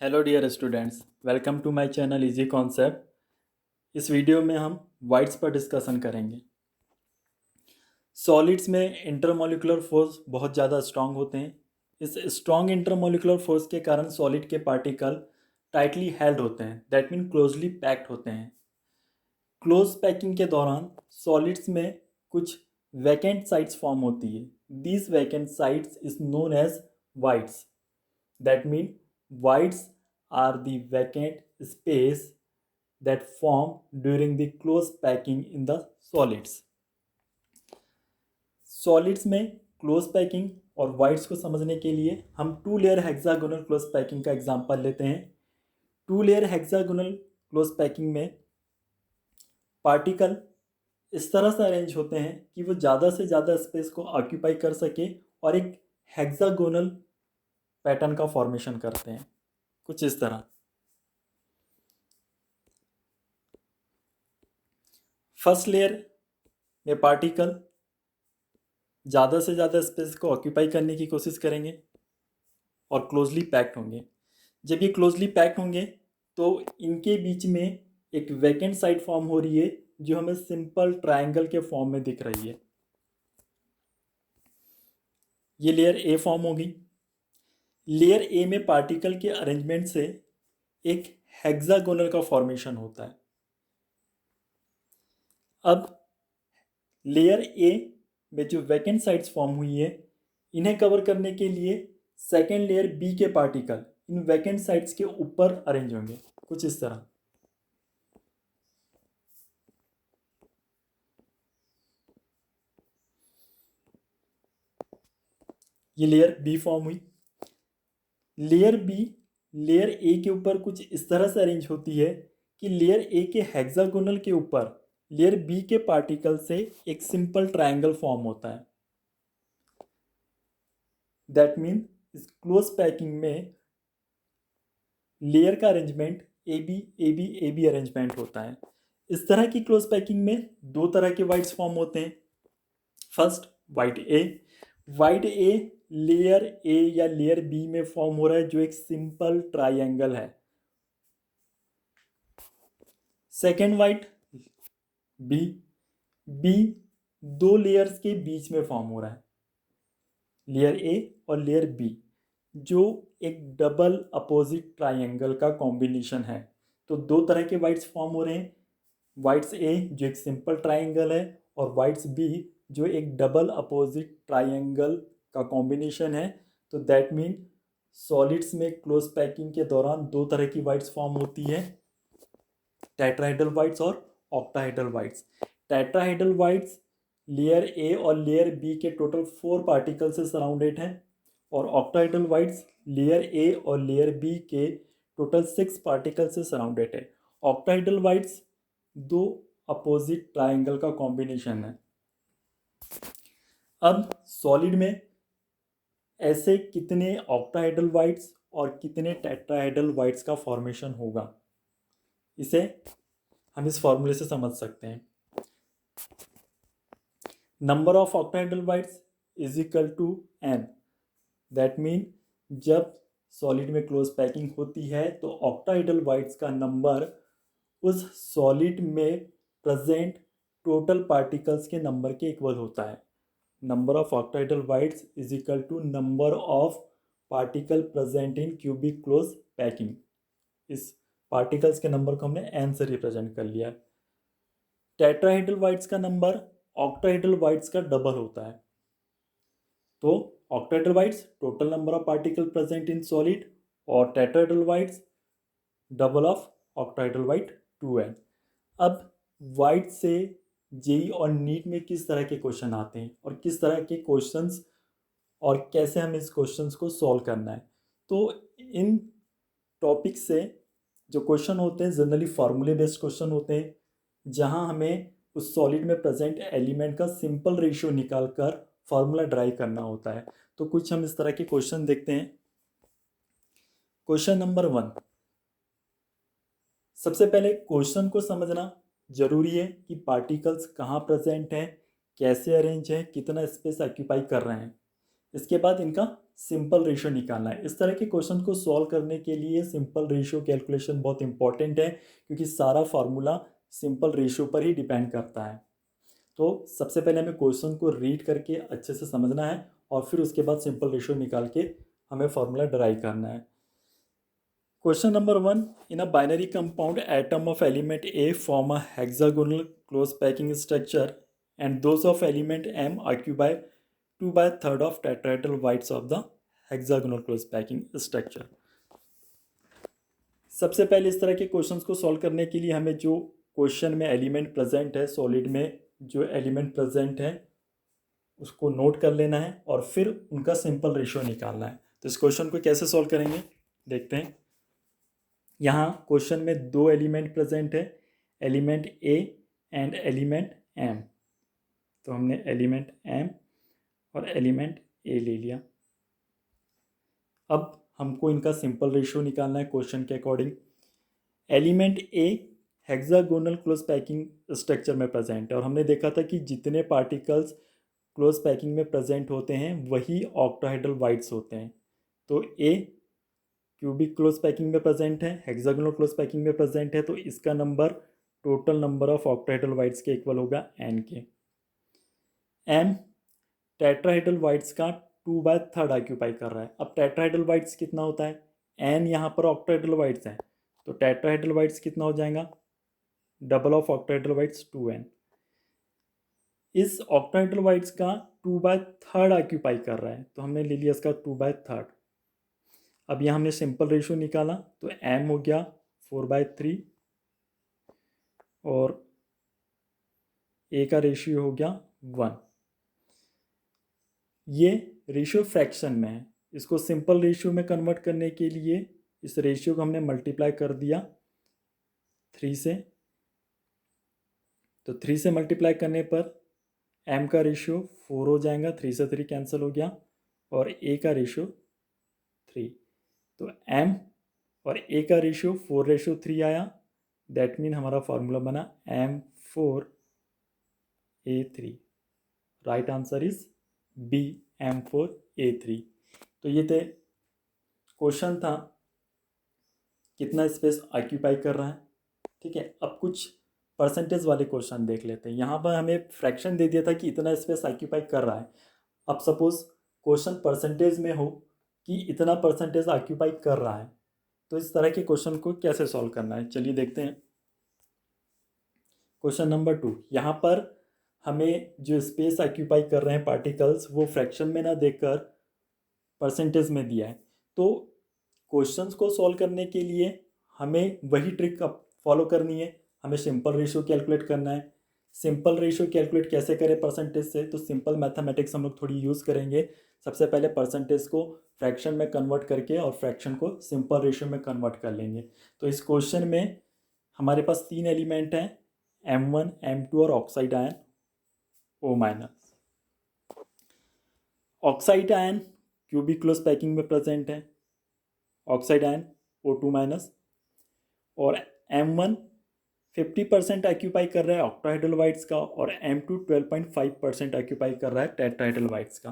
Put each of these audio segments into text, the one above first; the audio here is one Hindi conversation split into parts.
Hello dear students, welcome to my channel easy concept. इस वीडियो में हम वाइड्स पर डिस्कशन करेंगे। सॉलिड्स में इंटरमोलिकुलर फोर्स बहुत ज़्यादा स्ट्रांग होते हैं। इस स्ट्रांग इंटरमोलिकुलर फोर्स के कारण सॉलिड के पार्टिकल टाइटली हेल्ड होते हैं, दैट मीन क्लोजली पैक्ड होते हैं। क्लोज पैकिंग के दौरान सॉलिड्स में कुछ वैकेंट साइट्स फॉर्म होती है। These vacant sites is known as voids. That mean voids are the vacant space that form during the close packing in the solids. Solids में close packing और voids को समझने के लिए हम two layer hexagonal close packing का एग्जांपल लेते हैं। Two layer hexagonal close packing में पार्टिकल इस तरह से अरेंज होते हैं कि वो ज़्यादा से ज़्यादा स्पेस को ऑक्यूपाई कर सके और एक हेक्सागोनल पैटर्न का फॉर्मेशन करते हैं, कुछ इस तरह। फर्स्ट लेयर में पार्टिकल ज़्यादा से ज़्यादा स्पेस को ऑक्यूपाई करने की कोशिश करेंगे और क्लोजली पैक्ड होंगे। जब ये क्लोजली पैक्ड होंगे तो इनके बीच में एक वैकेंट साइड फॉर्म हो रही है जो हमें सिंपल ट्रायंगल के फॉर्म में दिख रही है। ये लेयर ए फॉर्म होगी। लेयर ए में पार्टिकल के अरेंजमेंट से एक हेक्सागोनल का फॉर्मेशन होता है। अब लेयर ए में जो वैकेंट साइट्स फॉर्म हुई है, इन्हें कवर करने के लिए सेकेंड लेयर बी के पार्टिकल इन वैकेंट साइट्स के ऊपर अरेंज होंगे, कुछ इस तरह। ये लेयर बी फॉर्म हुई। लेयर बी लेयर ए के ऊपर कुछ इस तरह से अरेंज होती है कि लेयर ए के हेक्सागोनल के ऊपर लेयर बी के पार्टिकल से एक सिंपल ट्रायंगल फॉर्म होता है। दैट मीन इस क्लोज पैकिंग में लेयर का arrangement A B A B A B arrangement होता है। इस तरह की क्लोज पैकिंग में दो तरह के वाइड्स फॉर्म होते हैं। First wide A. Wide a layer A या लेयर बी में फॉर्म हो रहा है जो एक सिंपल ट्राइंगल है। Second void B. बी दो लेयर्स के बीच में फॉर्म हो रहा है, लेयर ए और लेयर बी, जो एक डबल अपोजिट ट्राइंगल का कॉम्बिनेशन है। तो दो तरह के वाइड्स फॉर्म हो रहे हैं। वाइड्स ए जो एक सिंपल ट्राइंगल है और वाइड्स बी जो एक डबल अपोजिट ट्राइंगल का कॉम्बिनेशन है। तो दैट मीन सॉलिड्स में क्लोज पैकिंग के दौरान दो तरह की वाइड्स फॉर्म होती है, टेट्राहेड्रल वाइड्स और octahedral wides. Tetrahedral wides layer A और लेयर बी के टोटल 4 पार्टिकल से सराउंडेड हैं और ऑक्टाहेड्रल वाइड्स लेयर ए और लेयर बी के टोटल 6 पार्टिकल से सराउंडेड है। ऑक्टाहेड्रल वाइड्स दो अपोजिट ट्राइंगल का कॉम्बिनेशन है। अब सॉलिड में ऐसे कितने ऑक्टाहेड्रल वाइड्स और कितने टेट्राहेड्रल वाइड्स का फॉर्मेशन होगा, इसे हम इस फॉर्मूले से समझ सकते हैं। Number of octahedral voids is equal to N. That mean जब सॉलिड में क्लोज पैकिंग होती है तो ऑक्टाहेड्रल वाइड्स का नंबर उस सॉलिड में प्रेजेंट टोटल पार्टिकल्स के नंबर के इक्वल होता है। Number of octahedral voids is equal to number of particle present in cubic close packing. इस पार्टिकल्स के नंबर को हमने एन से रिप्रेजेंट कर लिया। टेट्राहेड्रल वाइड्स का नंबर ऑक्टाहेड्रल वाइड्स का डबल होता है। तो octahedral voids total number of particle present in solid और tetrahedral voids double of octahedral void 2n। अब वाइड से जेई और नीट में किस तरह के क्वेश्चन आते हैं और किस तरह के क्वेश्चंस और कैसे हमें इस क्वेश्चंस को सॉल्व करना है, तो इन टॉपिक से जो क्वेश्चन होते हैं जनरली फार्मूले बेस्ड क्वेश्चन होते हैं, जहां हमें उस सॉलिड में प्रेजेंट एलिमेंट का सिंपल रेशियो निकाल कर फार्मूला ड्राइव करना होता है। तो कुछ हम इस तरह के क्वेश्चन देखते हैं। Question number 1। सबसे पहले क्वेश्चन को समझना जरूरी है कि पार्टिकल्स कहाँ प्रेजेंट हैं, कैसे अरेंज हैं, कितना स्पेस ऑक्यूपाई कर रहे हैं। इसके बाद इनका सिंपल रेशियो निकालना है। इस तरह के क्वेश्चन को सॉल्व करने के लिए सिंपल रेशियो कैलकुलेशन बहुत इंपॉर्टेंट है, क्योंकि सारा फार्मूला सिंपल रेशियो पर ही डिपेंड करता है। तो सबसे पहले हमें क्वेश्चन को रीड करके अच्छे से समझना है और फिर उसके बाद सिंपल रेशियो निकाल के हमें फार्मूला डराइव करना है। Question number 1, in a binary compound atom of element A form a hexagonal close packing structure and those of element M occupy 2/3 of tetrahedral voids of the hexagonal close packing structure. सबसे पहले इस तरह के क्वेश्चंस को सॉल्व करने के लिए हमें जो क्वेश्चन में एलिमेंट प्रेजेंट है, सॉलिड में जो एलिमेंट प्रेजेंट है उसको नोट कर लेना है और फिर उनका सिंपल रेशियो निकालना है। तो इस क्वेश्चन को कैसे सॉल्व करेंगे देखते हैं। यहाँ क्वेश्चन में दो एलिमेंट प्रेजेंट है, element A and element M. तो हमने एलिमेंट एम और एलिमेंट ए ले लिया। अब हमको इनका सिंपल रेशियो निकालना है क्वेश्चन के अकॉर्डिंग। एलिमेंट ए हेक्सागोनल क्लोज पैकिंग स्ट्रक्चर में प्रेजेंट है और हमने देखा था कि जितने पार्टिकल्स क्लोज पैकिंग में प्रेजेंट होते हैं वही ऑक्टाहेड्रल वाइड्स होते हैं। तो ए क्यूबिक क्लोज पैकिंग में प्रेजेंट है, हेक्सागोनल क्लोज पैकिंग में प्रेजेंट है, तो इसका number total number of octahedral wides के इक्वल होगा एन के। एम टेट्राहेड्रल वाइड्स का 2/3 ऑक्यूपाई कर रहा है। अब टेट्राहेड्रल वाइड्स कितना होता है, एन यहाँ पर ऑक्टाहेड्रल वाइड्स हैं, तो टेट्राहेड्रल वाइड्स कितना हो जाएगा, double of octahedral wides 2n। इस ऑक्टाहेड्रल वाइड्स का 2/3 ऑक्यूपाई कर रहा है, तो हमने ले लिया इसका 2/3। अब यहाँ हमने सिंपल रेशियो निकाला तो m हो गया 4/3 और a का रेशियो हो गया 1। ये रेशियो फ्रैक्शन में है, इसको सिंपल रेशियो में कन्वर्ट करने के लिए इस रेशियो को हमने मल्टीप्लाई कर दिया 3 से। तो 3 से मल्टीप्लाई करने पर m का रेशियो 4 हो जाएगा, 3 से 3 कैंसिल हो गया, और a का रेशियो 3। तो m और a का रेशियो 4:3 आया। दैट मीन हमारा फॉर्मूला बना M4A3। Right answer is B, M4A3। तो ये थे क्वेश्चन था कितना स्पेस ऑक्यूपाई कर रहा है। ठीक है, अब कुछ परसेंटेज वाले क्वेश्चन देख लेते हैं। यहाँ पर हमें फ्रैक्शन दे दिया था कि इतना स्पेस ऑक्यूपाई कर रहा है। अब सपोज क्वेश्चन परसेंटेज में हो कि इतना परसेंटेज ऑक्यूपाई कर रहा है, तो इस तरह के क्वेश्चन को कैसे सॉल्व करना है, चलिए देखते हैं। क्वेश्चन नंबर 2, यहाँ पर हमें जो स्पेस ऑक्यूपाई कर रहे हैं पार्टिकल्स वो फ्रैक्शन में ना देकर परसेंटेज में दिया है। तो क्वेश्चंस को सॉल्व करने के लिए हमें वही ट्रिक फॉलो करनी है, हमें सिंपल रेशियो कैलकुलेट करना है। सिंपल रेशियो कैलकुलेट कैसे करें परसेंटेज से, तो सिंपल मैथमेटिक्स हम लोग थोड़ी यूज़ करेंगे। सबसे पहले परसेंटेज को फ्रैक्शन में कन्वर्ट करके और फ्रैक्शन को सिंपल रेशियो में कन्वर्ट कर लेंगे। तो इस क्वेश्चन में हमारे पास 3 एलिमेंट हैं, M1, M2 और oxide ion O-। Oxide ion cubic close packing में प्रेजेंट है, ऑक्साइड आयन O2-, और M1 50% ऑक्यूपाई कर रहा है ऑक्टाहेड्रल वाइड्स का और M2 12.5% ऑक्यूपाई कर रहा है टेट्राहेड्रल वाइड्स का।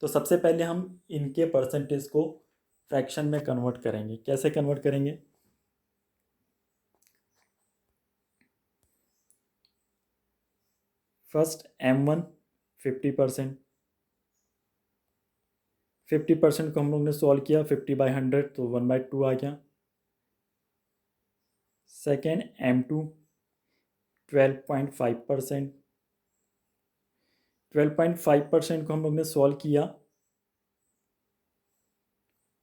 तो सबसे पहले हम इनके परसेंटेज को फ्रैक्शन में कन्वर्ट करेंगे। कैसे कन्वर्ट करेंगे, फर्स्ट M1 50%, 50% को हम लोग ने सॉल्व किया 50/100 तो 1/2 आ गया। सेकेंड M2 12.5%, 12.5% को हम लोग ने सॉल्व किया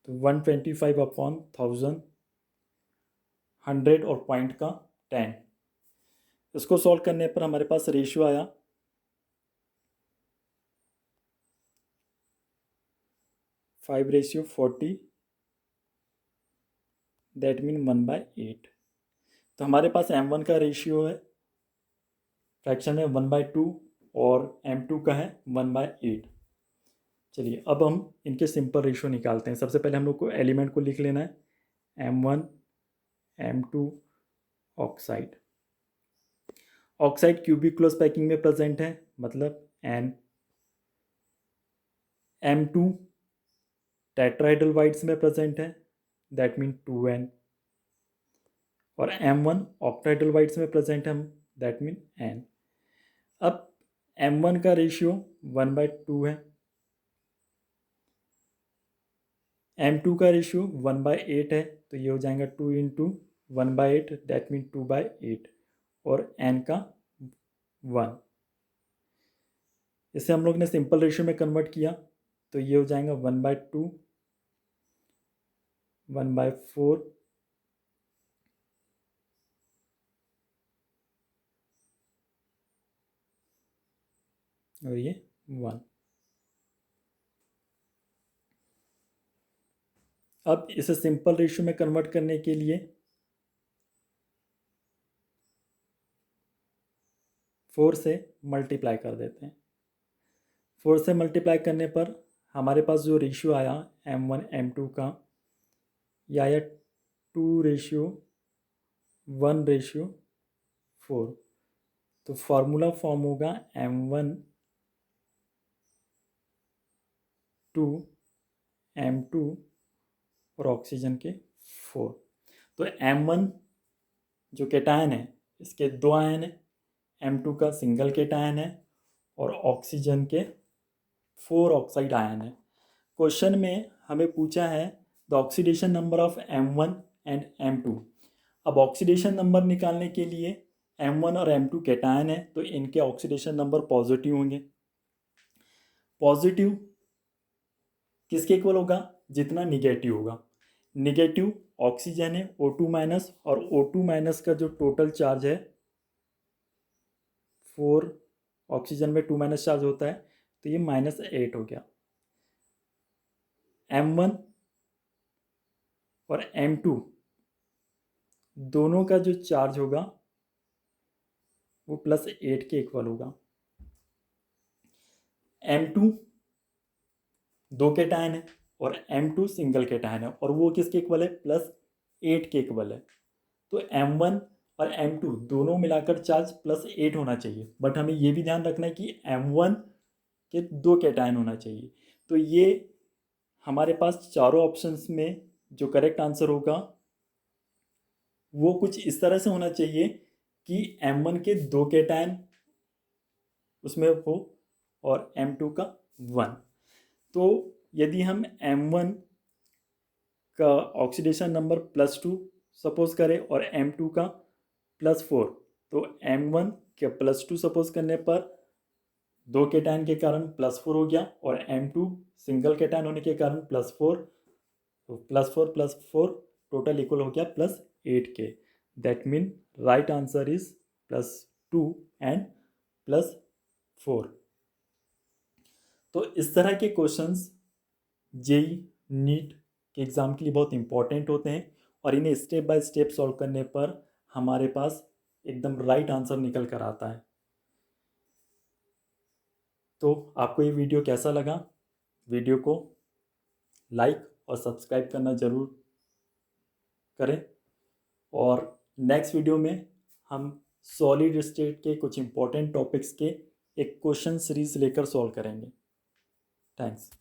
तो 125/1000, 100 और पॉइंट का 10। इसको सॉल्व करने पर हमारे पास रेशियो आया 5:40, दैट मीन 1/8। तो हमारे पास M1 का रेशियो है फ्रैक्शन में 1/2 और M2 का है 1/8। चलिए अब हम इनके सिंपल रेशियो निकालते हैं। सबसे पहले हम लोग को एलिमेंट को लिख लेना है, M1, M2, oxide. Oxide cubic close packing में प्रेजेंट है, मतलब N। M2 टेट्राहेड्रल वाइड्स में प्रेजेंट है, दैट मीन 2n, और M1 ऑक्टाहेड्रल वाइड्स में प्रेजेंट है, दैट मीन n। अब M1 का रेशियो 1/2 है, M2 का रेशियो 1/8 है, तो ये हो जाएगा 2 × 1/8, दैट मीन 2/8, और n का 1। इसे हम लोग ने सिंपल रेशियो में कन्वर्ट किया तो ये हो जाएगा 1/2, 1/4, और ये 1। अब इसे सिंपल रेशियो में कन्वर्ट करने के लिए 4 से मल्टीप्लाई कर देते हैं। 4 से मल्टीप्लाई करने पर हमारे पास जो रेशियो आया M1 M2 का, यह आया 2:1:4। तो फार्मूला फॉर्म होगा M1 2 M2 और ऑक्सीजन के 4। तो M1 जो केटायन है इसके 2 आयन है, M2 का सिंगल केटायन है, और ऑक्सीजन के 4 ऑक्साइड आयन है। क्वेश्चन में हमें पूछा है the oxidation number of M1 and M2। अब ऑक्सीडेशन नंबर निकालने के लिए M1 और M2 केटायन है तो इनके ऑक्सीडेशन नंबर पॉजिटिव होंगे। पॉजिटिव किसके इक्वल होगा? जितना निगेटिव होगा। निगेटिव ऑक्सीजन है O2-, और O2- का जो टोटल चार्ज है 4, ऑक्सीजन में 2- चार्ज होता है तो ये -8 हो गया। M1 और M2 दोनों का जो चार्ज होगा वो +8 के इक्वल होगा। M2 2 केटायन है और M2 सिंगल केटायन है, और वो किसके इक्वल है? +8 के इक्वल है। तो M1 और M2 दोनों मिलाकर चार्ज +8 होना चाहिए, बट हमें ये भी ध्यान रखना है कि M1 के 2 केटायन होना चाहिए। तो ये हमारे पास चारों ऑप्शंस में जो करेक्ट आंसर होगा वो कुछ इस तरह से होना चाहिए कि M1 के 2 केटायन उसमें हो और M2 का 1। तो यदि हम M1 का ऑक्सीडेशन नंबर +2 सपोज करें और M2 का +4, तो M1 के +2 सपोज करने पर 2 केटायन के कारण +4 हो गया, और M2 सिंगल केटायन होने के कारण +4, तो +4 + 4 टोटल इक्वल हो गया +8 के। That mean right answer is +2 and +4। तो इस तरह के क्वेश्चंस जेई नीट के एग्ज़ाम के लिए बहुत इंपॉर्टेंट होते हैं, और इन्हें स्टेप बाय स्टेप सॉल्व करने पर हमारे पास एकदम राइट आंसर निकल कर आता है। तो आपको ये वीडियो कैसा लगा? वीडियो को लाइक और सब्सक्राइब करना ज़रूर करें, और नेक्स्ट वीडियो में हम सॉलिड स्टेट के कुछ इंपॉर्टेंट टॉपिक्स के एक क्वेश्चन सीरीज लेकर सॉल्व करेंगे। थैंक्स।